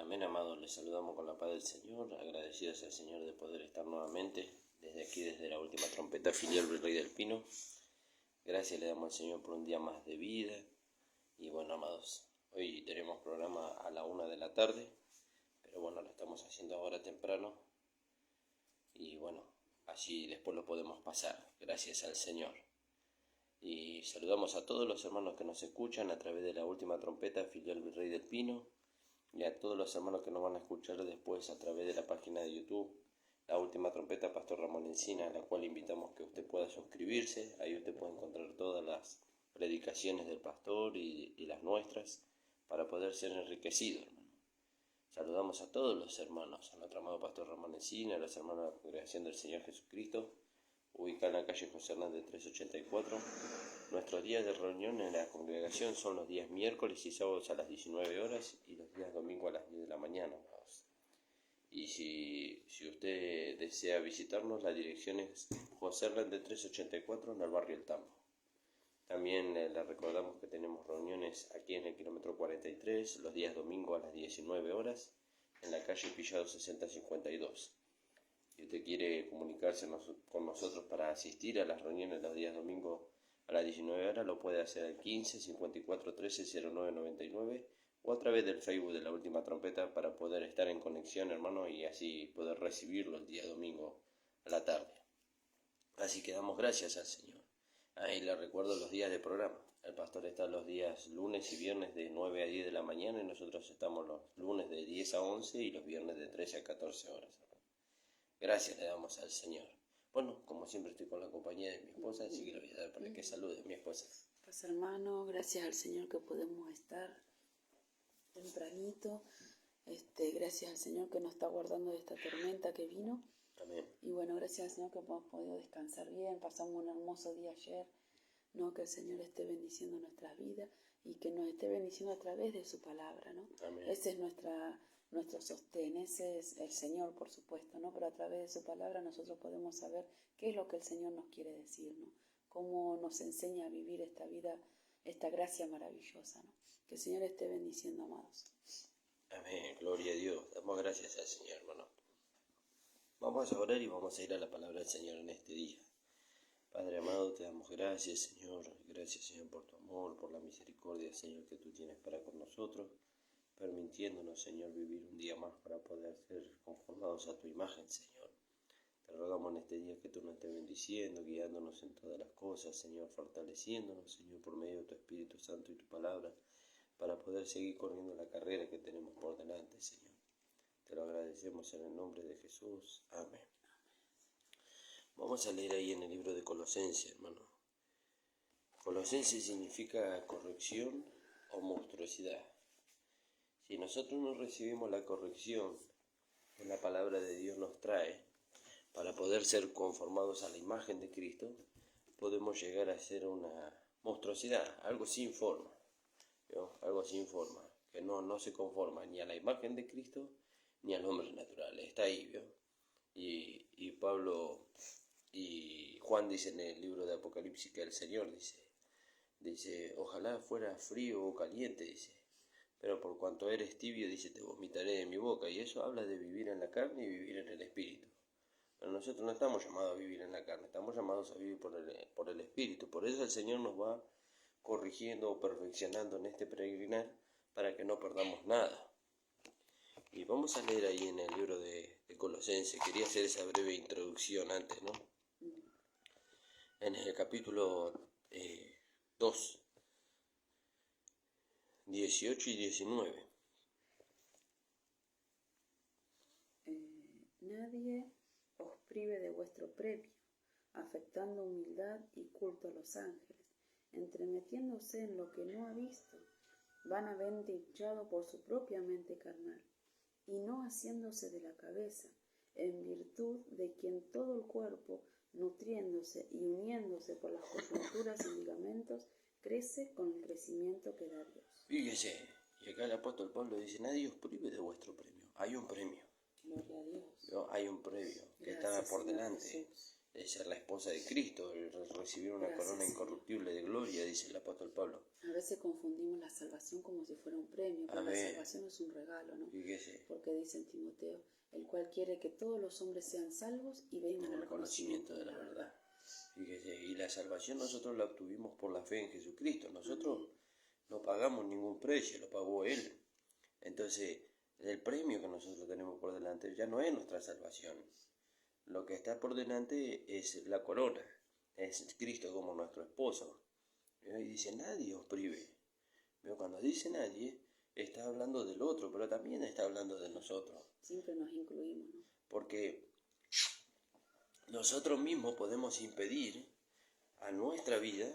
Amén, amados, les saludamos con la paz del Señor, agradecidos al Señor de poder estar nuevamente desde aquí, desde la última trompeta filial del Rey del Pino. Gracias le damos al Señor por un día más de vida. Y bueno, amados, hoy tenemos programa a la 1 de la tarde, pero bueno, lo estamos haciendo ahora temprano. Y bueno, así después lo podemos pasar, gracias al Señor. Y saludamos a todos los hermanos que nos escuchan a través de la última trompeta filial del Rey del Pino. Y a todos los hermanos que nos van a escuchar después a través de la página de YouTube, La Última Trompeta, Pastor Ramón Encina, a la cual invitamos que usted pueda suscribirse. Ahí usted puede encontrar todas las predicaciones del pastor y las nuestras para poder ser enriquecido, hermano. Saludamos a todos los hermanos, a nuestro amado Pastor Ramón Encina, a los hermanos de la Congregación del Señor Jesucristo, ubicada en la calle José Hernández 384. Nuestros días de reunión en la congregación son los días miércoles y sábados a las 19 horas y los días domingos a las 10 de la mañana. Y si usted desea visitarnos, la dirección es José Hernández 384 en el barrio El Tambo. También le recordamos que tenemos reuniones aquí en el kilómetro 43, los días domingos a las 19 horas, en la calle Pillado 6052. Si usted quiere comunicarse con nosotros para asistir a las reuniones los días domingos a las 19 horas, lo puede hacer al 15 54 13 09 99 o a través del Facebook de La Última Trompeta para poder estar en conexión, hermano, y así poder recibirlo el día domingo a la tarde. Así que damos gracias al Señor. Ahí le recuerdo los días de programa. El pastor está los días lunes y viernes de 9 a 10 de la mañana y nosotros estamos los lunes de 10 a 11 y los viernes de 13 a 14 horas. Gracias le damos al Señor. Bueno, como siempre estoy con la compañía de mi esposa, así que le voy a dar para que salude a mi esposa. Pues hermano, gracias al Señor que podemos estar tempranito. Gracias al Señor que nos está guardando de esta tormenta que vino. Amén. Y bueno, gracias al Señor que hemos podido descansar bien. Pasamos un hermoso día ayer. ¿No? Que el Señor esté bendiciendo nuestras vidas y que nos esté bendiciendo a través de su palabra, ¿no? Amén. Ese es nuestro sostén, ese es el Señor, por supuesto, ¿no? Pero a través de su palabra nosotros podemos saber qué es lo que el Señor nos quiere decir, ¿no? Cómo nos enseña a vivir esta vida, esta gracia maravillosa, ¿no? Que el Señor esté bendiciendo, amados. Amén, gloria a Dios. Damos gracias al Señor, hermano. Vamos a orar y vamos a ir a la palabra del Señor en este día. Padre amado, te damos gracias, Señor. Gracias, Señor, por tu amor, por la misericordia, Señor, que tú tienes para con nosotros, permitiéndonos, Señor, vivir un día más para poder ser conformados a tu imagen, Señor. Te rogamos en este día que tú nos estés bendiciendo, guiándonos en todas las cosas, Señor, fortaleciéndonos, Señor, por medio de tu Espíritu Santo y tu palabra, para poder seguir corriendo la carrera que tenemos por delante, Señor. Te lo agradecemos en el nombre de Jesús. Amén. Vamos a leer ahí en el libro de Colosenses, hermano. Colosenses significa corrección o monstruosidad. Si nosotros no recibimos la corrección que la palabra de Dios nos trae para poder ser conformados a la imagen de Cristo, podemos llegar a ser una monstruosidad, algo sin forma, ¿no? Algo sin forma, que no se conforma ni a la imagen de Cristo ni al hombre natural. Está ahí, ¿vio? Y Pablo y Juan dice en el libro de Apocalipsis que el Señor dice, ojalá fuera frío o caliente, dice, pero por cuanto eres tibio, dice, te vomitaré de mi boca. Y eso habla de vivir en la carne y vivir en el espíritu. Pero nosotros no estamos llamados a vivir en la carne, estamos llamados a vivir por el espíritu. Por eso el Señor nos va corrigiendo o perfeccionando en este peregrinar para que no perdamos nada. Y vamos a leer ahí en el libro de Colosenses. Quería hacer esa breve introducción antes, ¿no? En el capítulo 2, 18 y 19. Nadie os prive de vuestro premio, afectando humildad y culto a los ángeles, entremetiéndose en lo que no ha visto, vanamente hinchado por su propia mente carnal, y no haciéndose de la cabeza, en virtud de quien todo el cuerpo, nutriéndose y uniéndose por las coyunturas y ligamentos, crece con el crecimiento que da Dios. Fíjese, y acá el apóstol Pablo dice, nadie os prive de vuestro premio. Hay un premio. Gloria a Dios. ¿No? Hay un premio que Gracias, está por Señor delante. Jesús. de ser la esposa de Cristo, el recibir una corona incorruptible de gloria, dice el apóstol Pablo. A veces confundimos la salvación como si fuera un premio, pero la salvación es un regalo, ¿no? Fíjese. Porque dice en Timoteo, el cual quiere que todos los hombres sean salvos y vengan al conocimiento de la verdad. Fíjese, y la salvación nosotros la obtuvimos por la fe en Jesucristo. Nosotros no pagamos ningún precio, lo pagó Él. Entonces, el premio que nosotros tenemos por delante ya no es nuestra salvación. Lo que está por delante es la corona, es Cristo como nuestro esposo. Y dice, nadie os prive. Pero cuando dice nadie, está hablando del otro, pero también está hablando de nosotros. Siempre nos incluimos, ¿no? Porque nosotros mismos podemos impedir a nuestra vida,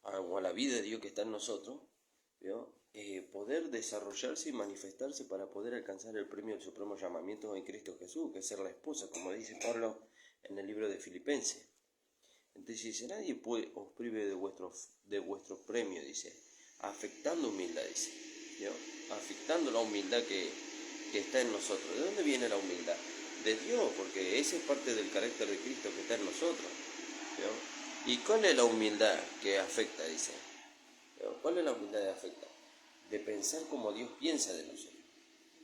o a la vida de Dios que está en nosotros, poder desarrollarse y manifestarse para poder alcanzar el premio del supremo llamamiento en Cristo Jesús, que es ser la esposa, como dice Pablo en el libro de Filipenses. Entonces dice, nadie os prive de vuestro premio, dice, afectando humildad, dice, afectando la humildad que está en nosotros. ¿De dónde viene la humildad? De Dios, porque esa es parte del carácter de Cristo que está en nosotros. ¿Y cuál es la humildad que afecta? Dice. ¿Cuál es la humildad que afecta? De pensar como Dios piensa de nosotros,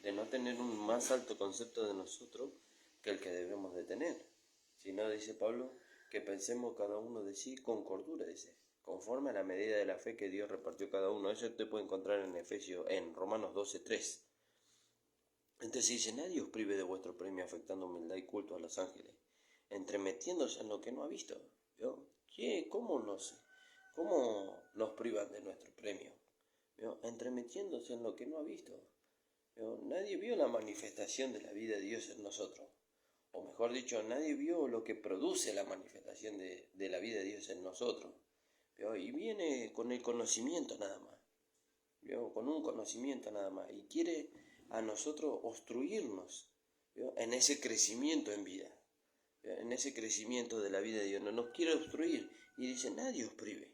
de no tener un más alto concepto de nosotros que el que debemos de tener. Si no, dice Pablo, que pensemos cada uno de sí con cordura, dice, conforme a la medida de la fe que Dios repartió cada uno. Eso te puede encontrar en Romanos 12:3. Entonces dice, nadie os prive de vuestro premio afectando humildad y culto a los ángeles, entremetiéndose en lo que no ha visto. ¿Cómo nos privan de nuestro premio? Entremetiéndose en lo que no ha visto. Nadie vio la manifestación de la vida de Dios en nosotros. O mejor dicho, nadie vio lo que produce la manifestación de la vida de Dios en nosotros. Y viene con el conocimiento nada más. Con un conocimiento nada más. Y quiere a nosotros obstruirnos en ese crecimiento en vida. En ese crecimiento de la vida de Dios. No nos quiere obstruir. Y dice, nadie os prive.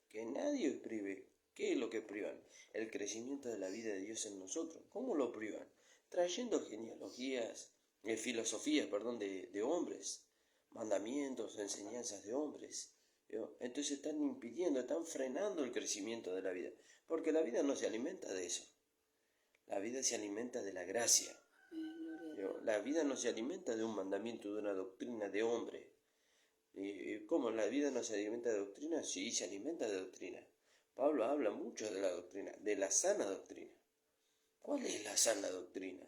Que nadie os prive. ¿Qué es lo que privan? El crecimiento de la vida de Dios en nosotros. ¿Cómo lo privan? Trayendo filosofías de hombres, mandamientos, enseñanzas de hombres. Entonces están impidiendo, están frenando el crecimiento de la vida. Porque la vida no se alimenta de eso. La vida se alimenta de la gracia. La vida no se alimenta de un mandamiento, de una doctrina de hombre. ¿Cómo? ¿La vida no se alimenta de doctrina? Sí, se alimenta de doctrina. Pablo habla mucho de la doctrina, de la sana doctrina. ¿Cuál es la sana doctrina?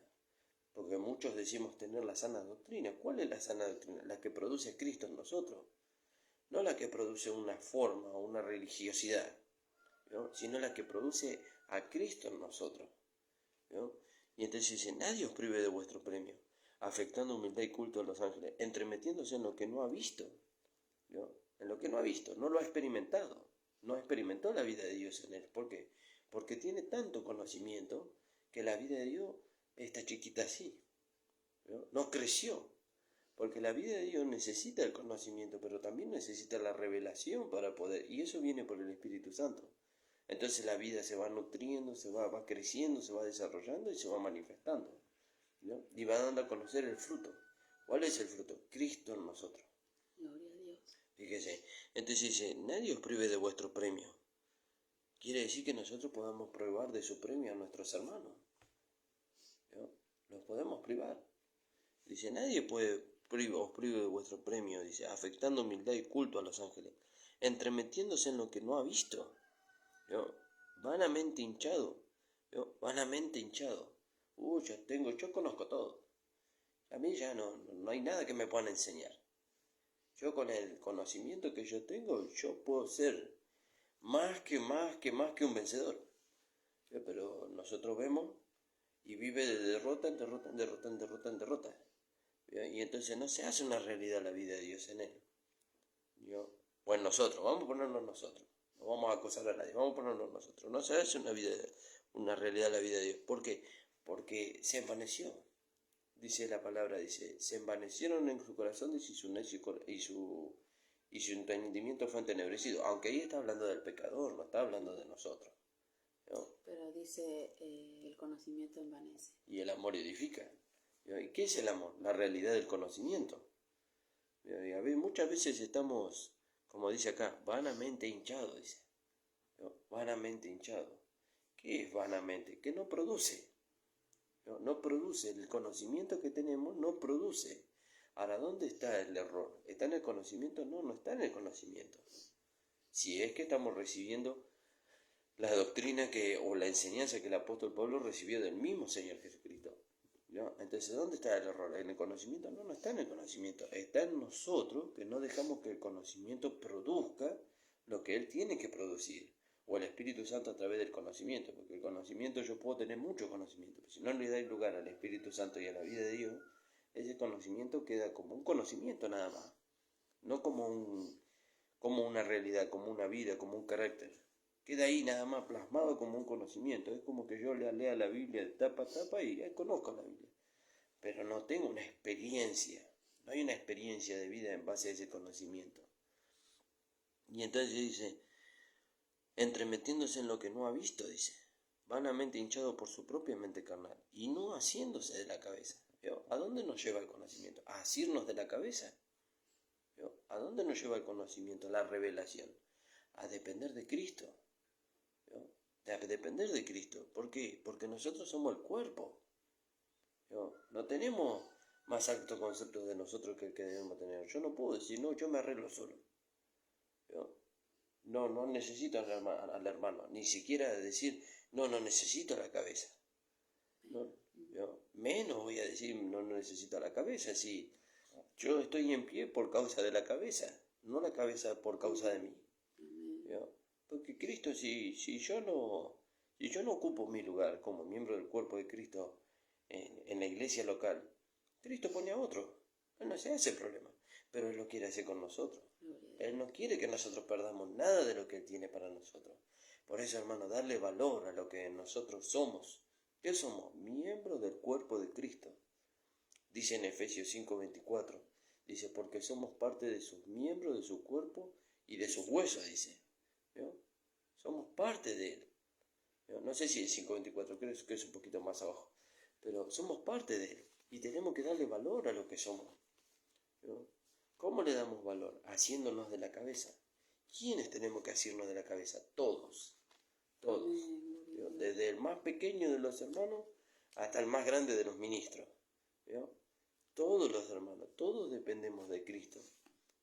Porque muchos decimos tener la sana doctrina. ¿Cuál es la sana doctrina? La que produce Cristo en nosotros. No la que produce una forma o una religiosidad, sino la que produce a Cristo en nosotros. Y entonces dice, nadie os prive de vuestro premio, afectando humildad y culto a los ángeles, entremetiéndose en lo que no ha visto. En lo que no ha visto, no lo ha experimentado. No experimentó la vida de Dios en él. ¿Por qué? Porque tiene tanto conocimiento que la vida de Dios está chiquita así. No creció. Porque la vida de Dios necesita el conocimiento, pero también necesita la revelación para poder. Y eso viene por el Espíritu Santo. Entonces la vida se va nutriendo, va creciendo, se va desarrollando y se va manifestando. Y va dando a conocer el fruto. ¿Cuál es el fruto? Cristo en nosotros. Gloria a Dios. Fíjese, entonces dice, nadie os prive de vuestro premio. Quiere decir que nosotros podamos probar de su premio a nuestros hermanos. Los podemos privar. Dice, nadie os prive de vuestro premio, dice, afectando humildad y culto a los ángeles, entremetiéndose en lo que no ha visto. Vanamente hinchado. Vanamente hinchado. Yo conozco todo. A mí ya no hay nada que me puedan enseñar. Yo con el conocimiento que yo tengo, yo puedo ser más que un vencedor. Pero nosotros vemos y vive de derrota en derrota en derrota en derrota en derrota. Y entonces no se hace una realidad la vida de Dios en él. Pues nosotros, vamos a ponernos nosotros. No vamos a acosar a nadie, vamos a ponernos nosotros. No se hace una realidad la vida de Dios. ¿Por qué? Porque se envaneció. Dice la palabra, se envanecieron en su corazón, dice, y su entendimiento fue entenebrecido. Aunque ahí está hablando del pecador, no está hablando de nosotros. Pero dice, el conocimiento envanece. Y el amor edifica. ¿Y qué es el amor? La realidad del conocimiento. Muchas veces estamos, como dice acá, vanamente hinchados, dice. ¿No? Vanamente hinchado. ¿Qué es vanamente? Que no produce. No produce. El conocimiento que tenemos no produce. Ahora, ¿dónde está el error? ¿Está en el conocimiento? No, no está en el conocimiento. Si es que estamos recibiendo la doctrina o la enseñanza que el apóstol Pablo recibió del mismo Señor Jesucristo. ¿No? Entonces, ¿dónde está el error? ¿En el conocimiento? No, no está en el conocimiento. Está en nosotros, que no dejamos que el conocimiento produzca lo que Él tiene que producir. O el Espíritu Santo a través del conocimiento. Porque el conocimiento, yo puedo tener mucho conocimiento, pero si no le dais lugar al Espíritu Santo y a la vida de Dios, ese conocimiento queda como un conocimiento nada más. No como una realidad, como una vida, como un carácter. Queda ahí nada más plasmado como un conocimiento. Es como que yo lea la Biblia de tapa a tapa y conozco la Biblia. Pero no tengo una experiencia. No hay una experiencia de vida en base a ese conocimiento. Y entonces dice, entremetiéndose en lo que no ha visto, dice, vanamente hinchado por su propia mente carnal, y no haciéndose de la cabeza. ¿A dónde nos lleva el conocimiento? ¿A asirnos de la cabeza? ¿A dónde nos lleva el conocimiento, la revelación? A depender de Cristo. A depender de Cristo. ¿Por qué? Porque nosotros somos el cuerpo. No tenemos más alto concepto de nosotros que el que debemos tener. Yo no puedo decir, no, yo me arreglo solo. No necesito al hermano. Ni siquiera decir, no necesito la cabeza. Menos voy a decir, no necesito la cabeza. Si yo estoy en pie por causa de la cabeza, no la cabeza por causa de mí. Porque Cristo, si yo no ocupo mi lugar como miembro del cuerpo de Cristo en la iglesia local, Cristo pone a otro. Él no se hace problema, pero Él lo quiere hacer con nosotros. Él no quiere que nosotros perdamos nada de lo que Él tiene para nosotros. Por eso, hermano, darle valor a lo que nosotros somos. ¿Qué somos? Miembros del cuerpo de Cristo. Dice en Efesios 5:24, dice, porque somos parte de sus miembros, de su cuerpo y de sus huesos, dice. Somos parte de Él. No sé si es 5:24, creo que es un poquito más abajo, pero somos parte de Él y tenemos que darle valor a lo que somos. ¿Cómo le damos valor? Haciéndonos de la cabeza. ¿Quiénes tenemos que hacernos de la cabeza? Todos. Desde el más pequeño de los hermanos hasta el más grande de los ministros. Todos los hermanos, todos dependemos de Cristo.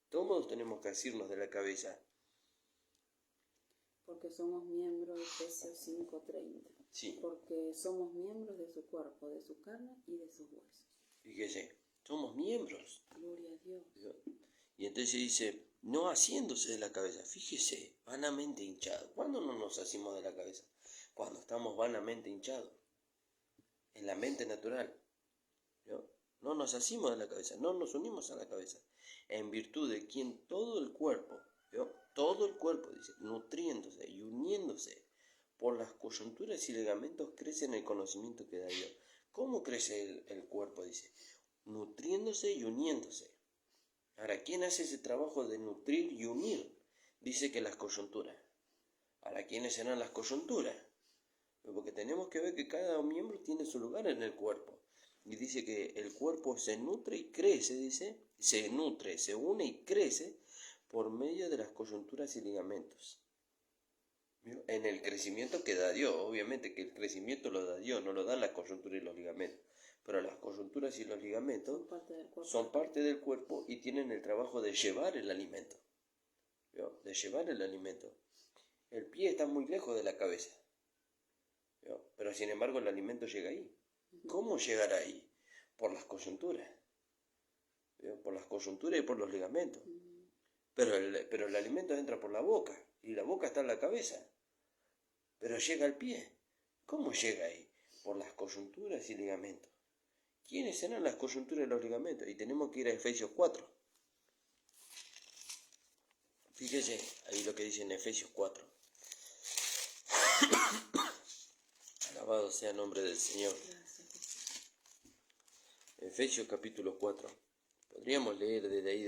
Todos tenemos que hacernos de la cabeza. Porque somos miembros de Efesios 5:30. Sí. Porque somos miembros de su cuerpo, de su carne y de sus huesos. Fíjese, somos miembros. Gloria a Dios. Y entonces dice, no haciéndose de la cabeza. Fíjese, vanamente hinchado. ¿Cuándo no nos hacemos de la cabeza? Cuando estamos vanamente hinchados. En la mente natural. No nos hacemos de la cabeza, no nos unimos a la cabeza. En virtud de quien todo el cuerpo, todo el cuerpo, dice, nutriéndose y uniéndose por las coyunturas y ligamentos, crece en el conocimiento que da Dios. ¿Cómo crece el cuerpo? Dice, nutriéndose y uniéndose. Ahora, ¿quién hace ese trabajo de nutrir y unir? Dice que las coyunturas. Ahora, ¿quiénes serán las coyunturas? Porque tenemos que ver que cada miembro tiene su lugar en el cuerpo. Y dice que el cuerpo se nutre y crece, dice, se nutre, se une y crece por medio de las coyunturas y ligamentos. En el crecimiento que da Dios, obviamente que el crecimiento lo da Dios, no lo dan las coyunturas y los ligamentos. Pero las coyunturas y los ligamentos son parte del cuerpo y tienen el trabajo de llevar el alimento. De llevar el alimento. El pie está muy lejos de la cabeza. Pero sin embargo el alimento llega ahí. ¿Cómo llegará ahí? Por las coyunturas. Por las coyunturas y por los ligamentos. Pero el alimento entra por la boca y la boca está en la cabeza. Pero llega al pie. ¿Cómo llega ahí? Por las coyunturas y ligamentos. ¿Quiénes serán las coyunturas y los ligamentos? Y tenemos que ir a Efesios 4. Fíjese ahí lo que dice en Efesios 4. Alabado sea el nombre del Señor. Efesios capítulo 4. Podríamos leer desde ahí,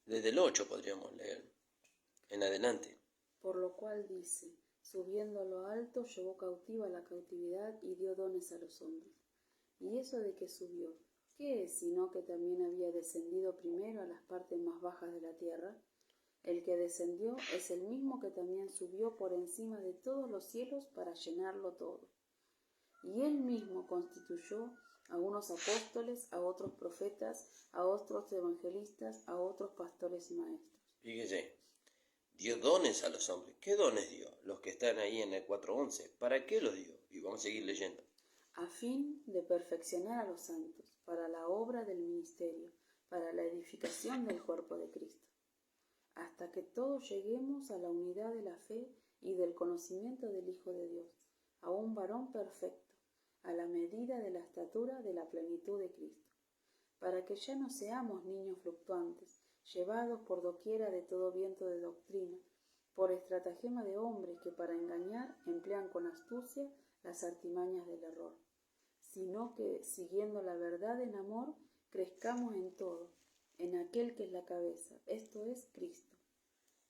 desde el 8 podríamos leer en adelante. Por lo cual dice, subiendo a lo alto, llevó cautiva la cautividad y dio dones a los hombres. Y eso de que subió, ¿Qué es sino que también había descendido primero a las partes más bajas de la tierra? El que descendió es el mismo que también subió por encima de todos los cielos para llenarlo todo. Y él mismo constituyó a unos apóstoles, a otros profetas, a otros evangelistas, a otros pastores y maestros. Fíjese, dio dones a los hombres. ¿Qué dones dio? Los que están ahí en el 4:11. ¿Para qué los dio? Y vamos a seguir leyendo. A fin de perfeccionar a los santos, para la obra del ministerio, para la edificación del cuerpo de Cristo, hasta que todos lleguemos a la unidad de la fe y del conocimiento del Hijo de Dios, a un varón perfecto, a la medida de la estatura de la plenitud de Cristo, para que ya no seamos niños fluctuantes, llevados por doquiera de todo viento de doctrina, por estratagema de hombres que para engañar emplean con astucia las artimañas del error, sino que, siguiendo la verdad en amor, crezcamos en todo, en aquel que es la cabeza, esto es Cristo,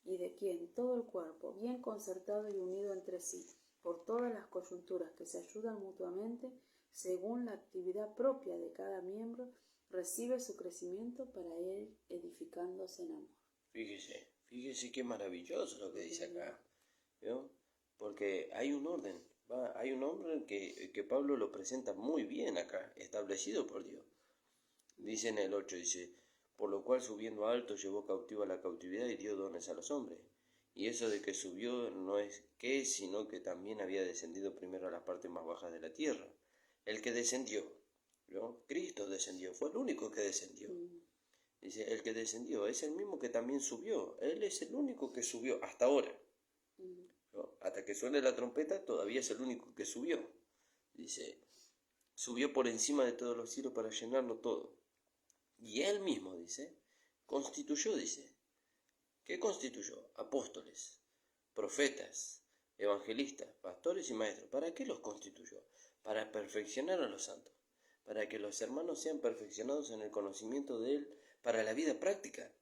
y de quien todo el cuerpo, bien concertado y unido entre sí, por todas las coyunturas que se ayudan mutuamente, según la actividad propia de cada miembro, recibe su crecimiento para él edificándose en amor. Fíjese qué maravilloso lo que dice acá, ¿no? Porque hay un orden, hay un orden que Pablo lo presenta muy bien acá, establecido por Dios. Dice en el 8, dice, por lo cual subiendo alto llevó cautiva la cautividad y dio dones a los hombres. Y eso de que subió no es que, sino que también había descendido primero a las partes más bajas de la tierra. El que descendió, ¿no? Cristo descendió, fue el único que descendió. Dice, el que descendió es el mismo que también subió. Él es el único que subió hasta ahora. ¿No? Hasta que suene la trompeta todavía es el único que subió. Dice, subió por encima de todos los cielos para llenarlo todo. Y él mismo, dice, constituyó, dice. ¿Qué constituyó? Apóstoles, profetas, evangelistas, pastores y maestros. ¿Para qué los constituyó? Para perfeccionar a los santos, para que los hermanos sean perfeccionados en el conocimiento de Él, para la vida práctica.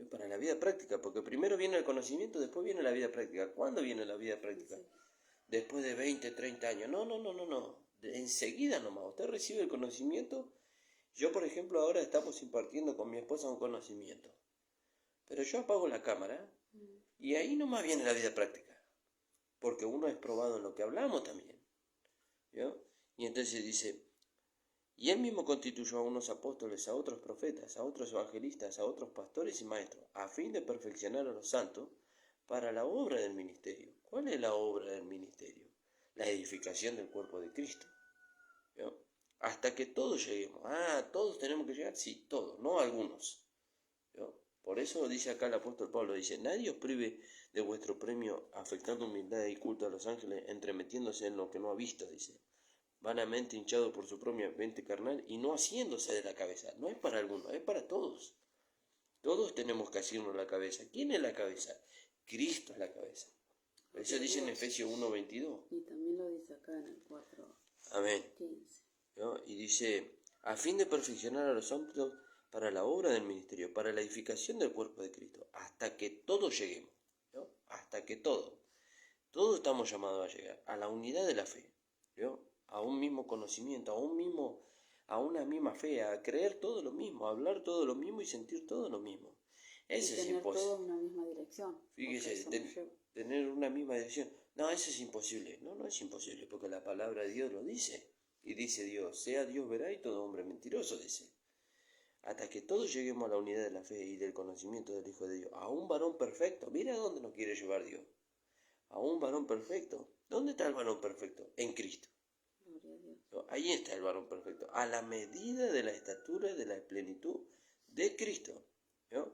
Para la vida práctica, porque primero viene el conocimiento, después viene la vida práctica. ¿Cuándo viene la vida práctica? Después de 20, 30 años. No. Enseguida nomás. Usted recibe el conocimiento. Yo, por ejemplo, ahora estamos impartiendo con mi esposa un conocimiento. Pero yo apago la cámara y ahí nomás viene la vida práctica. Porque uno es probado en lo que hablamos también. ¿Yo? Y entonces dice, y él mismo constituyó a unos apóstoles, a otros profetas, a otros evangelistas, a otros pastores y maestros, a fin de perfeccionar a los santos para la obra del ministerio. ¿Cuál es la obra del ministerio? La edificación del cuerpo de Cristo. ¿Yo? Hasta que todos lleguemos. ¿Todos tenemos que llegar? Sí, todos, no algunos. ¿Yo? Por eso dice acá el apóstol Pablo, dice, nadie os prive de vuestro premio afectando humildad y culto a los ángeles, entremetiéndose en lo que no ha visto, dice, vanamente hinchado por su propia mente carnal y no haciéndose de la cabeza. No es para algunos, es para todos. Todos tenemos que hacernos la cabeza. ¿Quién es la cabeza? Cristo es la cabeza. Eso dice en Efesios 1:22. Y también lo dice acá en el 4:15. Amén. ¿No? Y dice, a fin de perfeccionar a los santos para la obra del ministerio, para la edificación del cuerpo de Cristo, hasta que todos lleguemos, ¿no? Hasta que todos estamos llamados a llegar a la unidad de la fe, ¿no? A un mismo conocimiento, a una misma fe, a creer todo lo mismo, a hablar todo lo mismo y sentir todo lo mismo. Eso es imposible. Tener todos una misma dirección. Fíjese, tener una misma dirección. No, eso es imposible. No es imposible, porque la palabra de Dios lo dice. Y dice Dios, sea Dios verá y todo hombre mentiroso, dice. Hasta que todos lleguemos a la unidad de la fe y del conocimiento del Hijo de Dios, a un varón perfecto. Mira a dónde nos quiere llevar Dios. A un varón perfecto. ¿Dónde está el varón perfecto? En Cristo. No, ahí está el varón perfecto. A la medida de la estatura de la plenitud de Cristo. ¿No?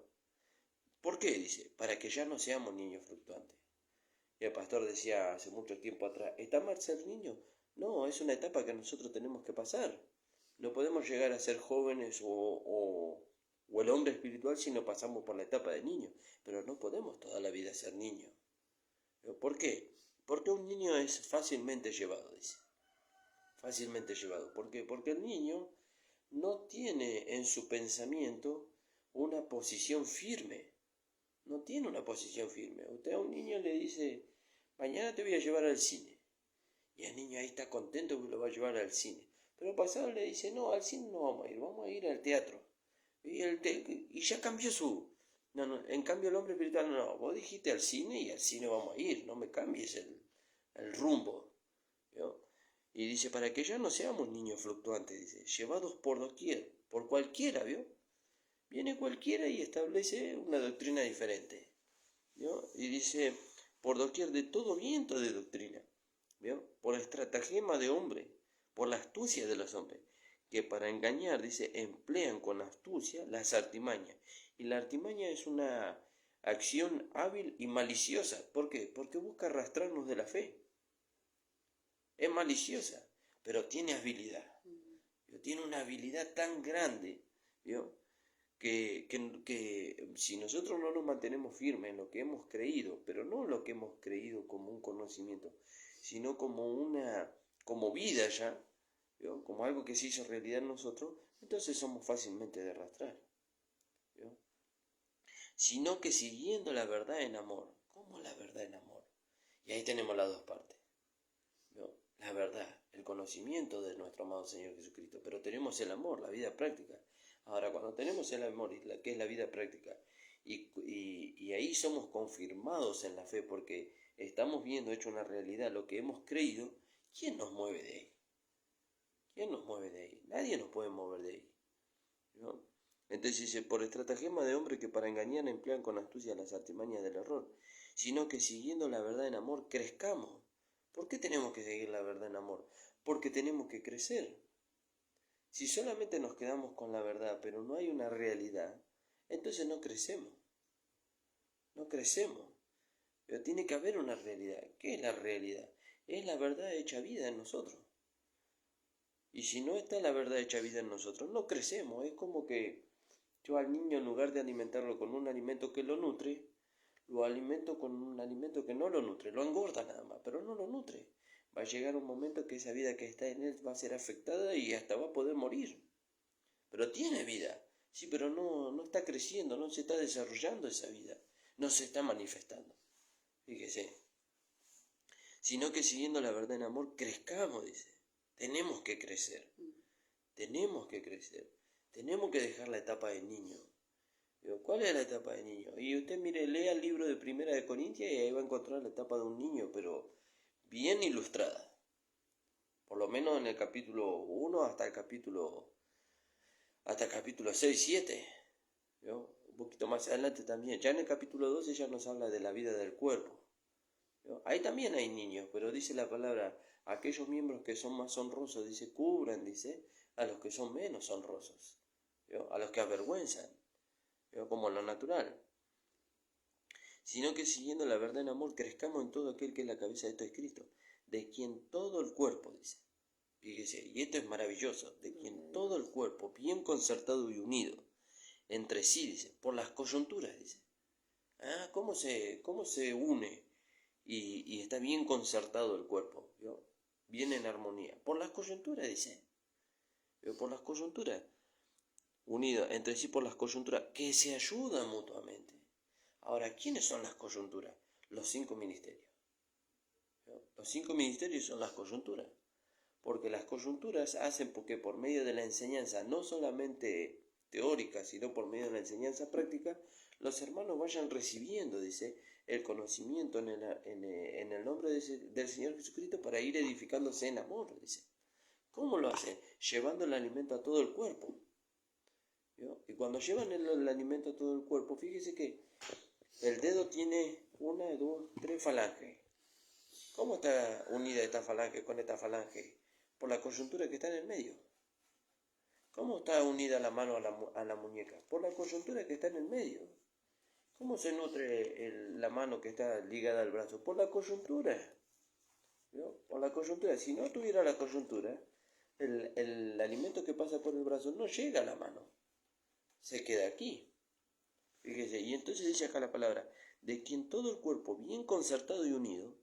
¿Por qué? Dice, para que ya no seamos niños fluctuantes. Y el pastor decía hace mucho tiempo atrás, ¿está mal ser niño? No, es una etapa que nosotros tenemos que pasar. No podemos llegar a ser jóvenes o el hombre espiritual si no pasamos por la etapa de niño. Pero no podemos toda la vida ser niño. ¿Por qué? Porque un niño es fácilmente llevado, dice. Fácilmente llevado. ¿Por qué? Porque el niño no tiene en su pensamiento una posición firme. No tiene una posición firme. Usted a un niño le dice, mañana te voy a llevar al cine. Y el niño ahí está contento que lo va a llevar al cine. Pero pasado le dice, no, al cine no vamos a ir al teatro. Y ya cambió su... No, en cambio el hombre espiritual, no, vos dijiste al cine y al cine vamos a ir, no me cambies el rumbo. ¿Vio? Y dice, para que ya no seamos niños fluctuantes, dice, llevados por doquier, por cualquiera, ¿vio? Viene cualquiera y establece una doctrina diferente, ¿vio? Y dice, por doquier de todo viento de doctrina, ¿vio? Por estratagema de hombre, por la astucia de los hombres, que para engañar, dice, emplean con astucia las artimañas. Y la artimaña es una acción hábil y maliciosa. ¿Por qué? Porque busca arrastrarnos de la fe. Es maliciosa, pero tiene habilidad. Tiene una habilidad tan grande, ¿vio? Que si nosotros no nos mantenemos firmes en lo que hemos creído, pero no lo que hemos creído como un conocimiento, sino como vida ya, ¿vio? Como algo que se hizo realidad en nosotros, entonces somos fácilmente de arrastrar, ¿vio? Sino que siguiendo la verdad en amor. ¿Cómo la verdad en amor? Y ahí tenemos las dos partes, ¿vio? La verdad, el conocimiento de nuestro amado Señor Jesucristo, pero tenemos el amor, la vida práctica. Ahora, cuando tenemos el amor, que es la vida práctica, y ahí somos confirmados en la fe, porque estamos viendo hecho una realidad lo que hemos creído, ¿quién nos mueve de ahí? ¿Quién nos mueve de ahí? Nadie nos puede mover de ahí, ¿no? Entonces dice, por estratagema de hombre que para engañar emplean con astucia las artimañas del error, sino que siguiendo la verdad en amor crezcamos. ¿Por qué tenemos que seguir la verdad en amor? Porque tenemos que crecer. Si solamente nos quedamos con la verdad, pero no hay una realidad, entonces no crecemos. No crecemos. Pero tiene que haber una realidad. ¿Qué es la realidad? Es la verdad hecha vida en nosotros. Y si no está la verdad hecha vida en nosotros, no crecemos. Es como que yo al niño, en lugar de alimentarlo con un alimento que lo nutre, lo alimento con un alimento que no lo nutre. Lo engorda nada más, pero no lo nutre. Va a llegar un momento que esa vida que está en él va a ser afectada y hasta va a poder morir. Pero tiene vida, sí, pero no está creciendo, no se está desarrollando esa vida, no se está manifestando. Fíjese, sino que siguiendo la verdad en amor, crezcamos, dice. Tenemos que crecer, tenemos que crecer, tenemos que dejar la etapa de niño. Digo, ¿cuál es la etapa de niño? Y usted mire, lea el libro de Primera de Corintios y ahí va a encontrar la etapa de un niño, pero bien ilustrada. Por lo menos en el capítulo 1 hasta el capítulo 6, 7. ¿Vio? Un poquito más adelante también. Ya en el capítulo 12 ya nos habla de la vida del cuerpo. ¿Vio? Ahí también hay niños, pero dice la palabra, aquellos miembros que son más honrosos, dice, cubran, dice, a los que son menos honrosos. ¿Vio? A los que avergüenzan. ¿Vio? Como lo natural. Sino que siguiendo la verdad en amor, crezcamos en todo aquel que es la cabeza de esto es Cristo, de quien todo el cuerpo, dice. Fíjese, y esto es maravilloso, de quien todo el cuerpo, bien concertado y unido, entre sí, dice, por las coyunturas, dice. Ah, ¿cómo se une y está bien concertado el cuerpo? ¿Vio? Bien en armonía. Por las coyunturas, dice. ¿Vio? Por las coyunturas. Unido entre sí por las coyunturas, que se ayudan mutuamente. Ahora, ¿quiénes son las coyunturas? Los 5 ministerios. ¿Vio? Los 5 ministerios son las coyunturas. Porque las coyunturas hacen porque por medio de la enseñanza, no solamente teórica, sino por medio de la enseñanza práctica, los hermanos vayan recibiendo, dice, el conocimiento en el nombre del Señor Jesucristo para ir edificándose en amor, dice. ¿Cómo lo hacen? Llevando el alimento a todo el cuerpo. ¿Vio? Y cuando llevan el alimento a todo el cuerpo, fíjese que el dedo tiene 1, 2, 3 falanges. ¿Cómo está unida esta falange con esta falange? Por la coyuntura que está en el medio. ¿Cómo está unida la mano a la muñeca? Por la coyuntura que está en el medio. ¿Cómo se nutre la mano que está ligada al brazo? Por la coyuntura. ¿No? Por la coyuntura. Si no tuviera la coyuntura, el alimento que pasa por el brazo no llega a la mano. Se queda aquí. Fíjese. Y entonces dice acá la palabra, de quien todo el cuerpo bien concertado y unido.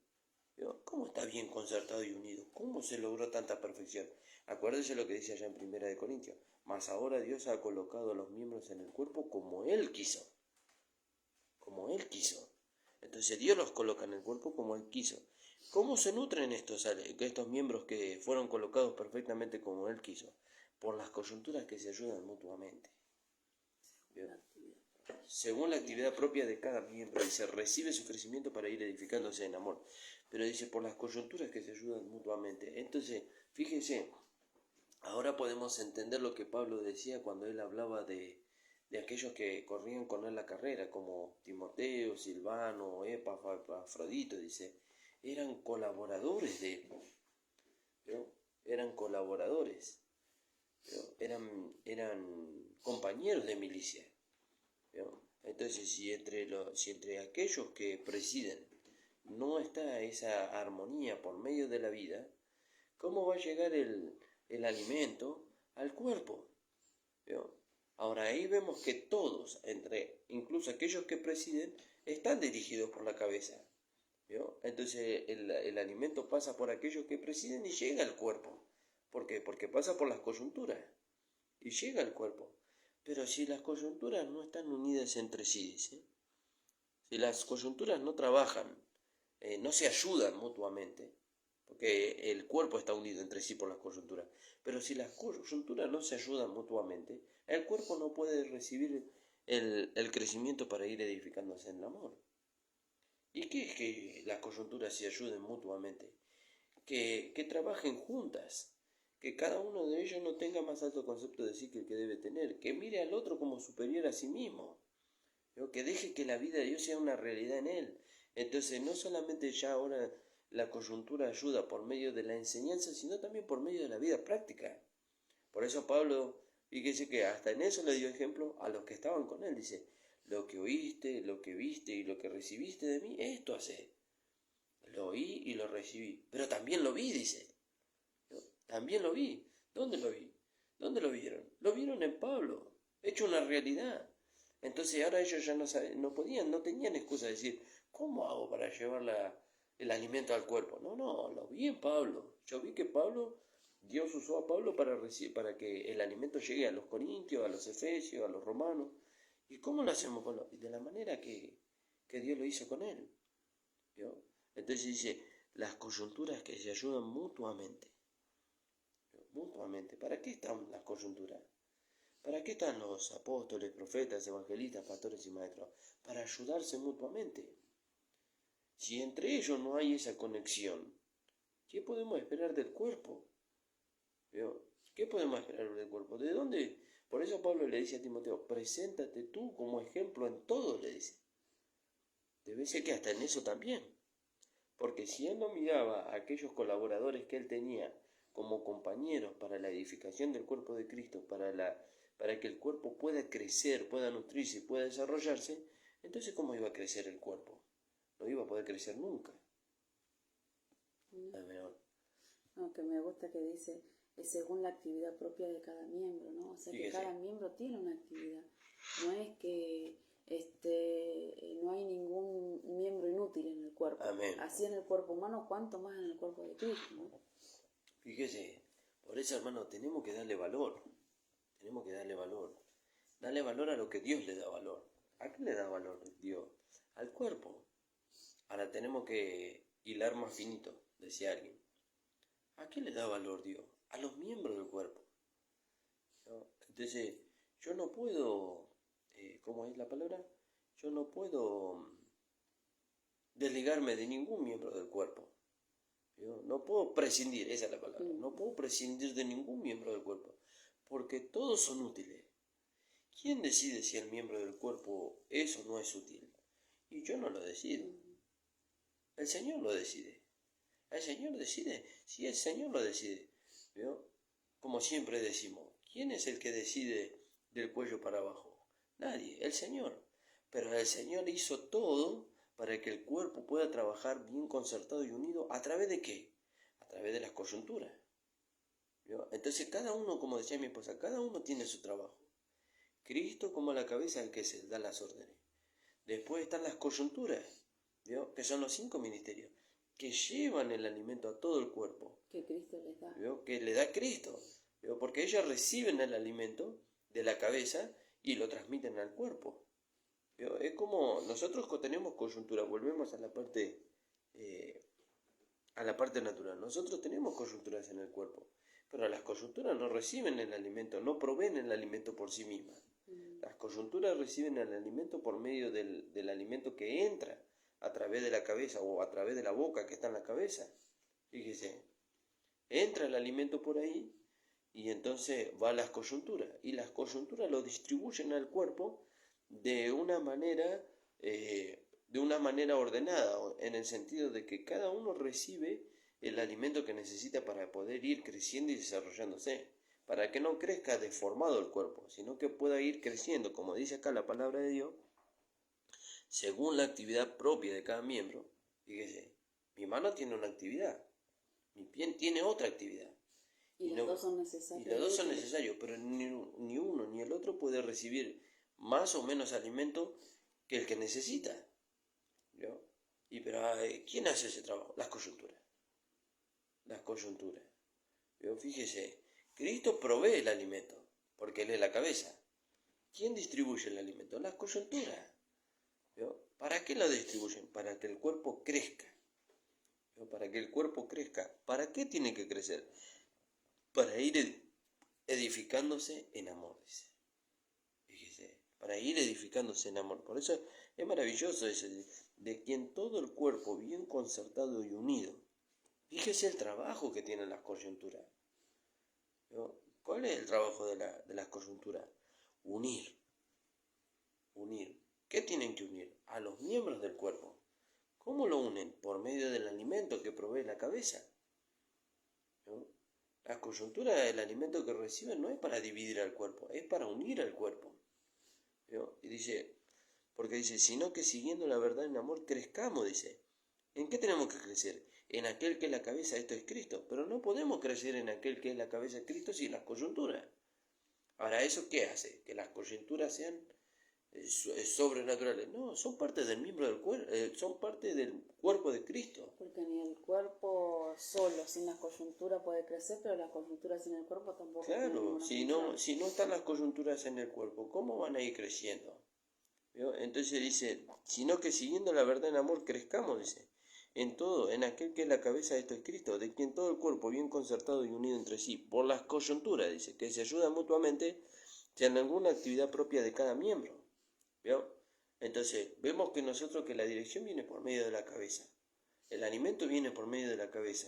¿Cómo está bien concertado y unido? ¿Cómo se logró tanta perfección? Acuérdese lo que dice allá en Primera de Corintios. Mas ahora Dios ha colocado a los miembros en el cuerpo como Él quiso. Como Él quiso. Entonces Dios los coloca en el cuerpo como Él quiso. ¿Cómo se nutren estos miembros que fueron colocados perfectamente como Él quiso? Por las coyunturas que se ayudan mutuamente. Según la actividad propia de cada miembro, dice, recibe su crecimiento para ir edificándose en amor. Pero dice, por las coyunturas que se ayudan mutuamente. Entonces, fíjense, ahora podemos entender lo que Pablo decía cuando él hablaba de aquellos que corrían con él la carrera, como Timoteo, Silvano, Epafrodito, dice, eran colaboradores de él, ¿no? Eran colaboradores, ¿no? Eran compañeros de milicia, ¿no? Entonces, si entre aquellos que presiden no está esa armonía por medio de la vida, ¿cómo va a llegar el alimento al cuerpo? ¿No? Ahora ahí vemos que todos, incluso aquellos que presiden, están dirigidos por la cabeza, ¿no? Entonces el alimento pasa por aquellos que presiden y llega al cuerpo. ¿Por qué? Porque pasa por las coyunturas y llega al cuerpo. Pero si las coyunturas no están unidas entre sí, ¿sí? Si las coyunturas no trabajan, no se ayudan mutuamente, porque el cuerpo está unido entre sí por las coyunturas, pero si las coyunturas no se ayudan mutuamente, el cuerpo no puede recibir el crecimiento para ir edificándose en el amor. ¿Y qué es que las coyunturas se ayuden mutuamente? Que trabajen juntas, que cada uno de ellos no tenga más alto concepto de sí que el que debe tener, que mire al otro como superior a sí mismo, ¿no? Que deje que la vida de Dios sea una realidad en él. Entonces no solamente ya ahora la coyuntura ayuda por medio de la enseñanza, sino también por medio de la vida práctica. Por eso Pablo, fíjese que hasta en eso le dio ejemplo a los que estaban con él. Dice, lo que oíste, lo que viste y lo que recibiste de mí, esto hacé. Lo oí y lo recibí. Pero también lo vi, dice. ¿No? También lo vi. ¿Dónde lo vi? ¿Dónde lo vieron? Lo vieron en Pablo, hecho una realidad. Entonces ahora ellos ya no podían, no tenían excusa de decir, ¿cómo hago para llevar el alimento al cuerpo? No, lo vi en Pablo. Yo vi que Dios usó a Pablo para que el alimento llegue a los corintios, a los efesios, a los romanos. ¿Y cómo lo hacemos, Pablo? De la manera que Dios lo hizo con él, ¿no? Entonces dice, las coyunturas que se ayudan mutuamente. Mutuamente. ¿Para qué están las coyunturas? ¿Para qué están los apóstoles, profetas, evangelistas, pastores y maestros? Para ayudarse mutuamente. Si entre ellos no hay esa conexión, ¿qué podemos esperar del cuerpo? ¿Vio? ¿Qué podemos esperar del cuerpo? ¿De dónde? Por eso Pablo le dice a Timoteo, preséntate tú como ejemplo en todo, le dice. Debe ser que hasta en eso también. Porque si él no miraba a aquellos colaboradores que él tenía como compañeros para la edificación del cuerpo de Cristo, para que el cuerpo pueda crecer, pueda nutrirse, pueda desarrollarse, entonces ¿cómo iba a crecer el cuerpo? No iba a poder crecer nunca. No, que me gusta que dice, es según la actividad propia de cada miembro, ¿no? O sea, que cada miembro tiene una actividad. No es que no hay ningún miembro inútil en el cuerpo. Amén. Así en el cuerpo humano, ¿cuánto más en el cuerpo de Cristo, ¿no? Fíjese, por eso, hermano, tenemos que darle valor. Tenemos que darle valor. Darle valor a lo que Dios le da valor. ¿A qué le da valor Dios? Al cuerpo. Ahora tenemos que hilar más finito, decía alguien. ¿A qué le da valor Dios? A los miembros del cuerpo, ¿no? Entonces, yo no puedo, ¿cómo es la palabra? Yo no puedo desligarme de ningún miembro del cuerpo. ¿No? No puedo prescindir, esa es la palabra. No puedo prescindir de ningún miembro del cuerpo, porque todos son útiles. ¿Quién decide si el miembro del cuerpo es o no es útil? Y yo no lo decido. El Señor lo decide. El Señor decide. Si el Señor lo decide. ¿Vio? Como siempre decimos, ¿quién es el que decide del cuello para abajo? Nadie, el Señor. Pero el Señor hizo todo para que el cuerpo pueda trabajar bien concertado y unido. ¿A través de qué? A través de las coyunturas. ¿Vio? Entonces cada uno, como decía mi esposa, cada uno tiene su trabajo. Cristo como la cabeza al que se da las órdenes. Después están las coyunturas, ¿vio? Que son los 5 ministerios, que llevan el alimento a todo el cuerpo. Que Cristo les da. ¿Vio? Que le da Cristo. ¿Vio? Porque ellos reciben el alimento de la cabeza y lo transmiten al cuerpo. ¿Vio? Es como nosotros tenemos coyuntura, volvemos a la parte a la parte natural. Nosotros tenemos coyunturas en el cuerpo, pero las coyunturas no reciben el alimento, no proveen el alimento por sí mismas. Las coyunturas reciben el alimento por medio del alimento que entra a través de la cabeza o a través de la boca que está en la cabeza. Fíjese, entra el alimento por ahí y entonces va a las coyunturas. Y las coyunturas lo distribuyen al cuerpo de una manera ordenada, en el sentido de que cada uno recibe el alimento que necesita para poder ir creciendo y desarrollándose, para que no crezca deformado el cuerpo, sino que pueda ir creciendo, como dice acá la palabra de Dios, según la actividad propia de cada miembro. Fíjese, mi mano tiene una actividad, mi pie tiene otra actividad. Y los dos son necesarios. Y los dos son necesarios, pero ni uno ni el otro puede recibir más o menos alimento que el que necesita. ¿Vio? Pero ¿quién hace ese trabajo? Las coyunturas. Las coyunturas. ¿Vio? Fíjese, Cristo provee el alimento, porque Él es la cabeza. ¿Quién distribuye el alimento? Las coyunturas. ¿Vio? ¿Para qué lo distribuyen? Para que el cuerpo crezca. ¿Vio? Para que el cuerpo crezca. ¿Para qué tiene que crecer? Para ir edificándose en amor, dice. Fíjese, para ir edificándose en amor. Por eso es maravilloso ese, de quien todo el cuerpo bien concertado y unido. Fíjese el trabajo que tienen las coyunturas. ¿No? ¿Cuál es el trabajo de las coyunturas? Unir. Unir. ¿Qué tienen que unir? A los miembros del cuerpo. ¿Cómo lo unen? Por medio del alimento que provee la cabeza. ¿No? Las coyunturas, el alimento que reciben no es para dividir al cuerpo, es para unir al cuerpo. ¿No? Y dice, porque dice, sino que siguiendo la verdad en amor crezcamos, dice. ¿En qué tenemos que crecer? En aquel que es la cabeza, esto es Cristo. Pero no podemos crecer en aquel que es la cabeza de Cristo sin las coyunturas. Ahora, ¿eso qué hace? Que las coyunturas sean sobrenaturales. No, son parte del miembro del cuerpo, son parte del cuerpo de Cristo. Porque ni el cuerpo solo, sin las coyunturas, puede crecer, pero las coyunturas sin el cuerpo tampoco. Claro, si no están las coyunturas en el cuerpo, ¿cómo van a ir creciendo? ¿Vio? Entonces dice, sino que siguiendo la verdad en amor crezcamos, dice, en todo, en aquel que es la cabeza de esto es Cristo, de quien todo el cuerpo bien concertado y unido entre sí, por las coyunturas, dice, que se ayudan mutuamente, en alguna actividad propia de cada miembro. ¿Vio? Entonces, vemos que nosotros que la dirección viene por medio de la cabeza, el alimento viene por medio de la cabeza,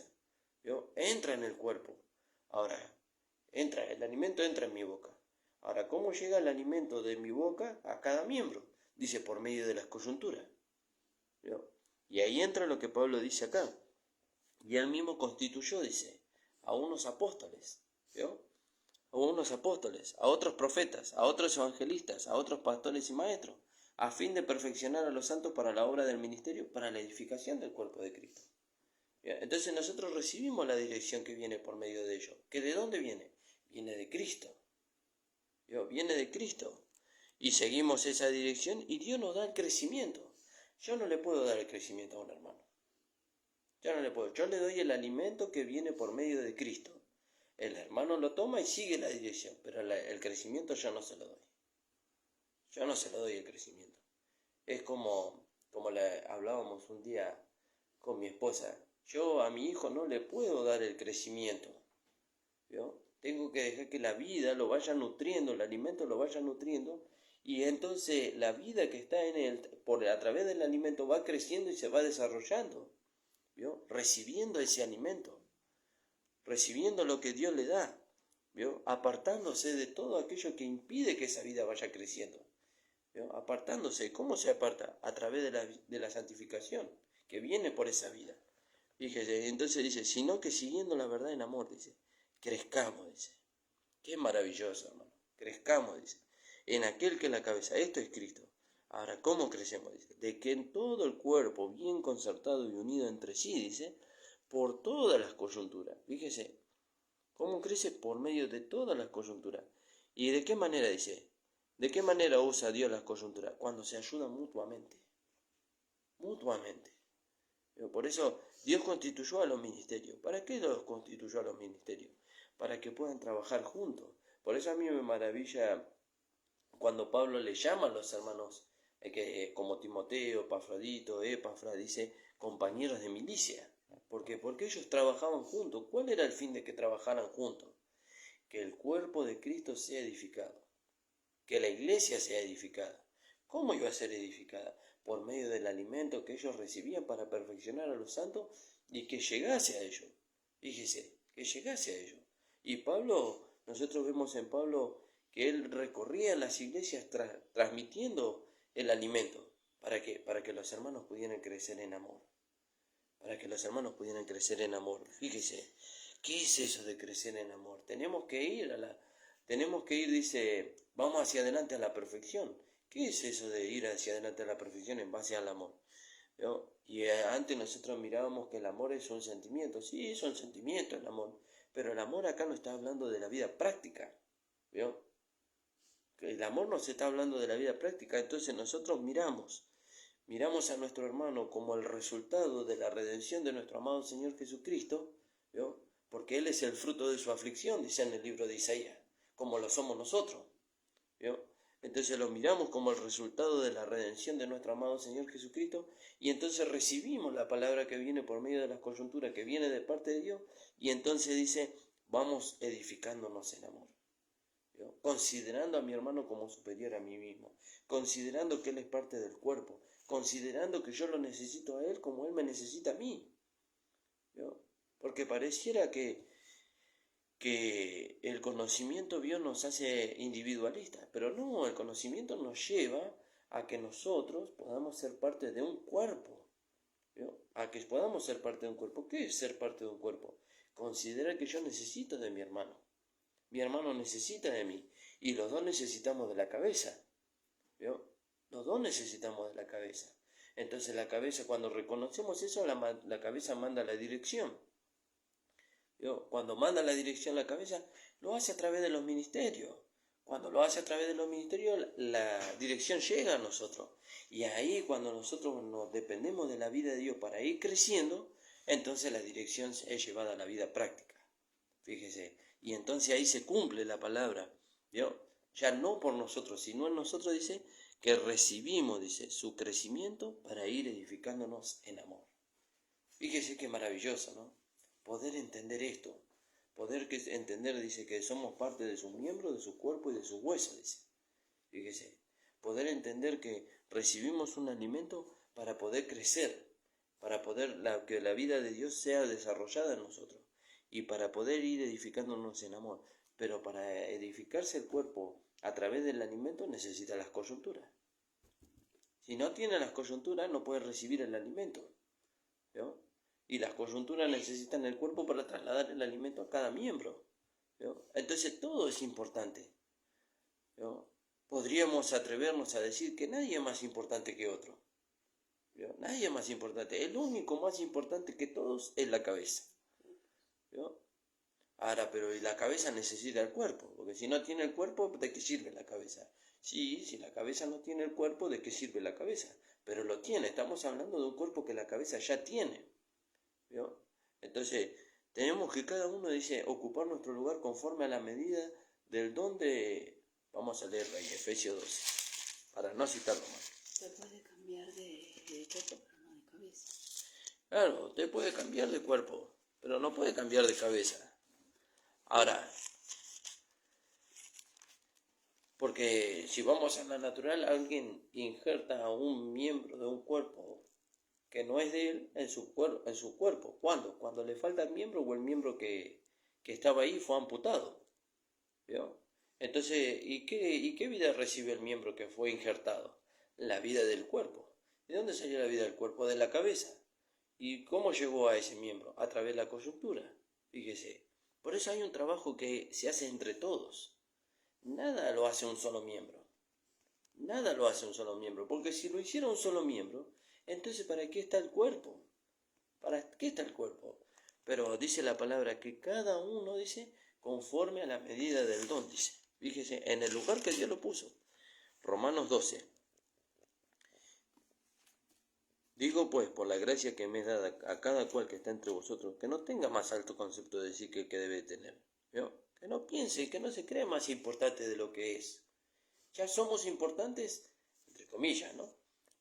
¿vio? Entra en el cuerpo. Ahora, el alimento entra en mi boca. Ahora, ¿cómo llega el alimento de mi boca a cada miembro? Dice, por medio de las coyunturas. ¿Vio? Y ahí entra lo que Pablo dice acá. Y él mismo constituyó, dice, a unos apóstoles. ¿Vio? A unos apóstoles, a otros profetas, a otros evangelistas, a otros pastores y maestros, a fin de perfeccionar a los santos para la obra del ministerio, para la edificación del cuerpo de Cristo. Bien, entonces nosotros recibimos la dirección que viene por medio de ello. ¿Que de dónde viene? Viene de Cristo. ¿Vio? Viene de Cristo. Y seguimos esa dirección y Dios nos da el crecimiento. Yo no le puedo dar el crecimiento a un hermano. Yo no le puedo. Yo le doy el alimento que viene por medio de Cristo. El hermano lo toma y sigue la dirección, pero el crecimiento yo no se lo doy. Yo no se lo doy el crecimiento. Es como hablábamos un día con mi esposa. Yo a mi hijo no le puedo dar el crecimiento. ¿Vio? Tengo que dejar que la vida lo vaya nutriendo, el alimento lo vaya nutriendo, y entonces la vida que está en él, a través del alimento, va creciendo y se va desarrollando. ¿Vio? Recibiendo ese alimento. Recibiendo lo que Dios le da, ¿vio? Apartándose de todo aquello que impide que esa vida vaya creciendo, ¿vio? Apartándose. ¿Cómo se aparta? A través de la santificación, que viene por esa vida. Fíjese, entonces dice, sino que siguiendo la verdad en amor, dice, crezcamos, dice. Qué maravilloso, hermano. Crezcamos, dice, en aquel que es la cabeza, esto es Cristo. Ahora, ¿cómo crecemos? Dice, de que en todo el cuerpo, bien concertado y unido entre sí, dice, por todas las coyunturas. Fíjese, ¿cómo crece? Por medio de todas las coyunturas. ¿Y de qué manera dice? ¿De qué manera usa Dios las coyunturas? Cuando se ayudan mutuamente. Mutuamente. Por eso Dios constituyó a los ministerios. ¿Para qué los constituyó a los ministerios? Para que puedan trabajar juntos. Por eso a mí me maravilla cuando Pablo le llama a los hermanos, como Timoteo, Epafrodito, Epafra, dice, compañeros de milicia. ¿Por qué? Porque ellos trabajaban juntos. ¿Cuál era el fin de que trabajaran juntos? Que el cuerpo de Cristo sea edificado, que la iglesia sea edificada. ¿Cómo iba a ser edificada? Por medio del alimento que ellos recibían para perfeccionar a los santos y que llegase a ellos. Fíjese, que llegase a ellos. Y Pablo, nosotros vemos en Pablo que él recorría las iglesias transmitiendo el alimento. ¿Para qué? Para que los hermanos pudieran crecer en amor. Para que los hermanos pudieran crecer en amor. Fíjese, ¿qué es eso de crecer en amor? Tenemos que ir, dice, vamos hacia adelante a la perfección. ¿Qué es eso de ir hacia adelante a la perfección en base al amor? ¿No? Y antes nosotros mirábamos que el amor es un sentimiento. Sí, es un sentimiento el amor. Pero el amor acá no está hablando de la vida práctica. ¿Vio? El amor nos está hablando de la vida práctica. Entonces nosotros miramos a nuestro hermano como el resultado de la redención de nuestro amado Señor Jesucristo, ¿vio? Porque Él es el fruto de su aflicción, dice en el libro de Isaías, como lo somos nosotros, ¿vio? Entonces lo miramos como el resultado de la redención de nuestro amado Señor Jesucristo, y entonces recibimos la palabra que viene por medio de las coyunturas, que viene de parte de Dios, y entonces dice, vamos edificándonos en amor, ¿vio? Considerando a mi hermano como superior a mí mismo, considerando que Él es parte del cuerpo, considerando que yo lo necesito a Él como Él me necesita a mí, ¿vio? Porque pareciera que el conocimiento nos hace individualistas, pero no, el conocimiento nos lleva a que nosotros podamos ser parte de un cuerpo, ¿vio? A que podamos ser parte de un cuerpo. ¿Qué es ser parte de un cuerpo? Considera que yo necesito de mi hermano necesita de mí, y los dos necesitamos de la cabeza, ¿vio? Los dos necesitamos de la cabeza. Entonces la cabeza, cuando reconocemos eso, la cabeza manda la dirección. ¿Vio? Cuando manda la dirección la cabeza, lo hace a través de los ministerios. Cuando lo hace a través de los ministerios, la dirección llega a nosotros. Y ahí, cuando nosotros nos dependemos de la vida de Dios para ir creciendo, entonces la dirección es llevada a la vida práctica. Fíjese. Y entonces ahí se cumple la palabra. ¿Vio? Ya no por nosotros, sino en nosotros, dice, que recibimos, dice, su crecimiento para ir edificándonos en amor. Fíjese qué maravilloso, ¿no? Poder entender esto, entender, dice, que somos parte de sus miembros, de su cuerpo y de sus huesos, dice. Fíjese, poder entender que recibimos un alimento para poder crecer, para poder que la vida de Dios sea desarrollada en nosotros y para poder ir edificándonos en amor. Pero para edificarse el cuerpo a través del alimento necesita las coyunturas. Si no tiene las coyunturas no puede recibir el alimento, ¿vio? Y las coyunturas necesitan el cuerpo para trasladar el alimento a cada miembro, ¿vio? Entonces todo es importante, ¿vio? Podríamos atrevernos a decir que nadie es más importante que otro, ¿vio? Nadie es más importante. El único más importante que todos es la cabeza, ¿vio? Ahora, pero la cabeza necesita el cuerpo, porque si no tiene el cuerpo, ¿de qué sirve la cabeza? Sí, si la cabeza no tiene el cuerpo, ¿de qué sirve la cabeza? Pero lo tiene, estamos hablando de un cuerpo que la cabeza ya tiene, ¿vio? Entonces, tenemos que cada uno, dice, ocupar nuestro lugar conforme a la medida del don de... Vamos a leer ahí, Efesios 12, para no citarlo más. Se puede cambiar de cuerpo, pero no de cabeza. Claro, usted puede cambiar de cuerpo, pero no puede cambiar de cabeza. Ahora, porque si vamos a la natural, alguien injerta un miembro de un cuerpo que no es de él en su cuerpo. ¿Cuándo? Cuando le falta el miembro o el miembro que estaba ahí fue amputado, ¿vio? Entonces, ¿y qué vida recibe el miembro que fue injertado? La vida del cuerpo. ¿De dónde salió la vida del cuerpo? De la cabeza. ¿Y cómo llegó a ese miembro? A través de la coyuntura. Fíjese. Por eso hay un trabajo que se hace entre todos. Nada lo hace un solo miembro. Nada lo hace un solo miembro. Porque si lo hiciera un solo miembro, entonces ¿para qué está el cuerpo? ¿Para qué está el cuerpo? Pero dice la palabra que cada uno, dice, conforme a la medida del don, dice. Fíjese, en el lugar que Dios lo puso. Romanos 12. Digo pues, por la gracia que me es dada a cada cual que está entre vosotros, que no tenga más alto concepto de sí que el que debe tener, ¿vio? Que no piense, que no se cree más importante de lo que es. Ya somos importantes, entre comillas, ¿no?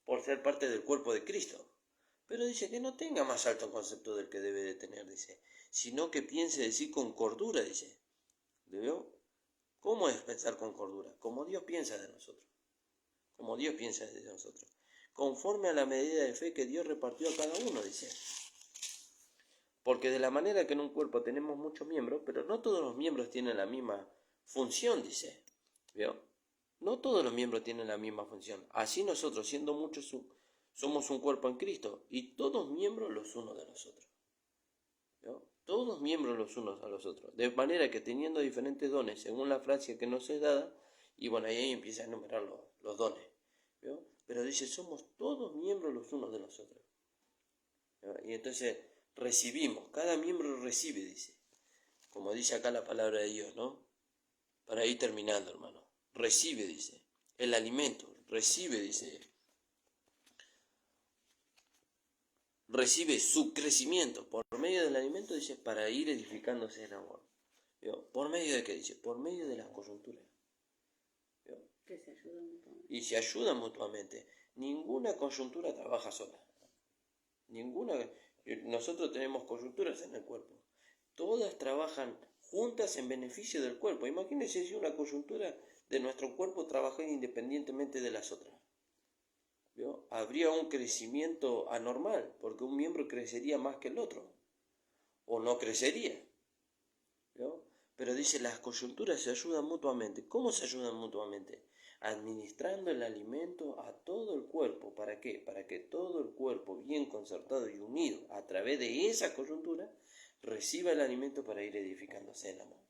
Por ser parte del cuerpo de Cristo. Pero dice que no tenga más alto concepto del que debe de tener, dice, sino que piense de sí con cordura, dice. ¿Veo? ¿Cómo es pensar con cordura? Como Dios piensa de nosotros. Como Dios piensa de nosotros. Conforme a la medida de fe que Dios repartió a cada uno, dice. Porque de la manera que en un cuerpo tenemos muchos miembros, pero no todos los miembros tienen la misma función, dice. ¿Veo? No todos los miembros tienen la misma función. Así nosotros, siendo muchos, somos un cuerpo en Cristo y todos miembros los unos de los otros. ¿Veo? Todos miembros los unos a los otros. De manera que teniendo diferentes dones, según la frase que nos es dada, y bueno, ahí empieza a enumerar los dones. ¿Veo? Pero dice, somos todos miembros los unos de los otros. ¿Veo? Y entonces recibimos, cada miembro recibe, dice. Como dice acá la palabra de Dios, ¿no? Para ir terminando, hermano. Recibe, dice. El alimento, recibe, dice. Recibe su crecimiento por medio del alimento, dice, para ir edificándose en amor. ¿Vio? ¿Por medio de qué dice? Por medio de las coyunturas. ¿Vio? Que se ayudan mutuamente. Y se ayudan mutuamente. Ninguna coyuntura trabaja sola. Nosotros tenemos coyunturas en el cuerpo. Todas trabajan juntas en beneficio del cuerpo. Imagínense si una coyuntura de nuestro cuerpo trabajara independientemente de las otras. ¿Vio? Habría un crecimiento anormal, porque un miembro crecería más que el otro, o no crecería. ¿Vio? Pero dice, las coyunturas se ayudan mutuamente. ¿Cómo se ayudan mutuamente? Administrando el alimento a todo el cuerpo. ¿Para qué? Para que todo el cuerpo, bien concertado y unido a través de esa coyuntura, reciba el alimento para ir edificándose en amor.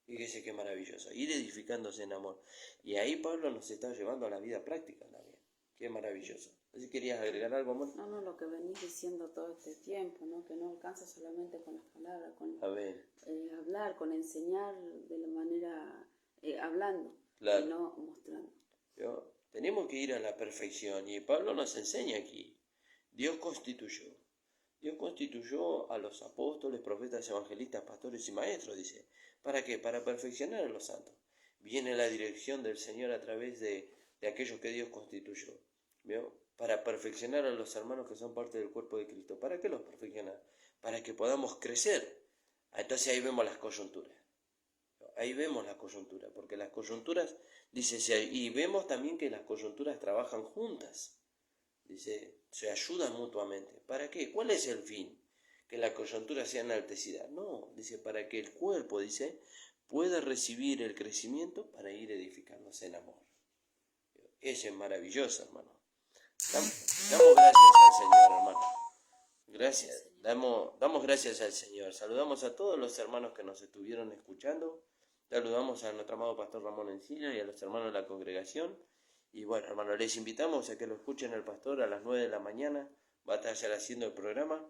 Fíjese qué maravilloso, ir edificándose en amor. Y ahí Pablo nos está llevando a la vida práctica también. Qué maravilloso. ¿Si querías agregar algo, amor? No, lo que venís diciendo todo este tiempo, ¿no? Que no alcanza solamente con las palabras, con hablar, con enseñar de la manera, hablando, claro, y no mostrando. ¿Vio? Tenemos que ir a la perfección y Pablo nos enseña aquí. Dios constituyó a los apóstoles, profetas, evangelistas, pastores y maestros, dice. ¿Para qué? Para perfeccionar a los santos. Viene la dirección del Señor a través de aquellos que Dios constituyó. ¿Vio? Para perfeccionar a los hermanos que son parte del cuerpo de Cristo. ¿Para qué los perfecciona? Para que podamos crecer. Entonces ahí vemos las coyunturas. Ahí vemos las coyunturas, porque las coyunturas, dice, y vemos también que las coyunturas trabajan juntas. Dice, se ayudan mutuamente. ¿Para qué? ¿Cuál es el fin? Que la coyuntura sea enaltecida. No, dice, para que el cuerpo, dice, pueda recibir el crecimiento para ir edificándose en amor. Eso es maravilloso, hermano. Damos gracias al Señor, hermano. Gracias. Damos gracias al Señor. Saludamos a todos los hermanos que nos estuvieron escuchando. Saludamos a nuestro amado pastor Ramón Encina y a los hermanos de la congregación. Y bueno, hermanos, les invitamos a que lo escuchen el pastor a las 9 de la mañana. Va a estar haciendo el programa.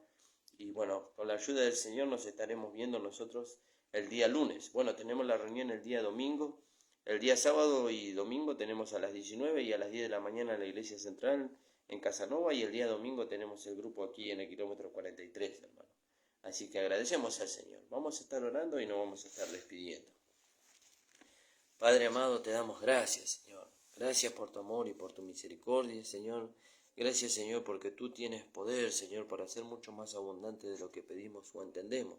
Y bueno, con la ayuda del Señor nos estaremos viendo nosotros el día lunes. Bueno, tenemos la reunión el día domingo. El día sábado y domingo tenemos a las 19 y a las 10 de la mañana en la iglesia central en Casanova. Y el día domingo tenemos el grupo aquí en el kilómetro 43, hermano. Así que agradecemos al Señor. Vamos a estar orando y nos vamos a estar despidiendo. Padre amado, te damos gracias, Señor. Gracias por tu amor y por tu misericordia, Señor. Gracias, Señor, porque tú tienes poder, Señor, para hacer mucho más abundante de lo que pedimos o entendemos.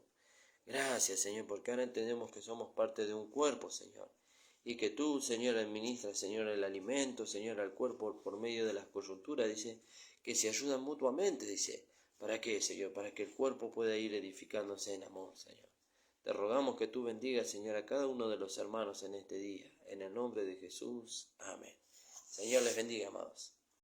Gracias, Señor, porque ahora entendemos que somos parte de un cuerpo, Señor. Y que tú, Señor, administras, Señor, el alimento, Señor, al cuerpo por medio de las coyunturas, dice, que se ayudan mutuamente, dice. ¿Para qué, Señor? Para que el cuerpo pueda ir edificándose en amor, Señor. Te rogamos que tú bendigas, Señor, a cada uno de los hermanos en este día. En el nombre de Jesús. Amén. Señor les bendiga, amados.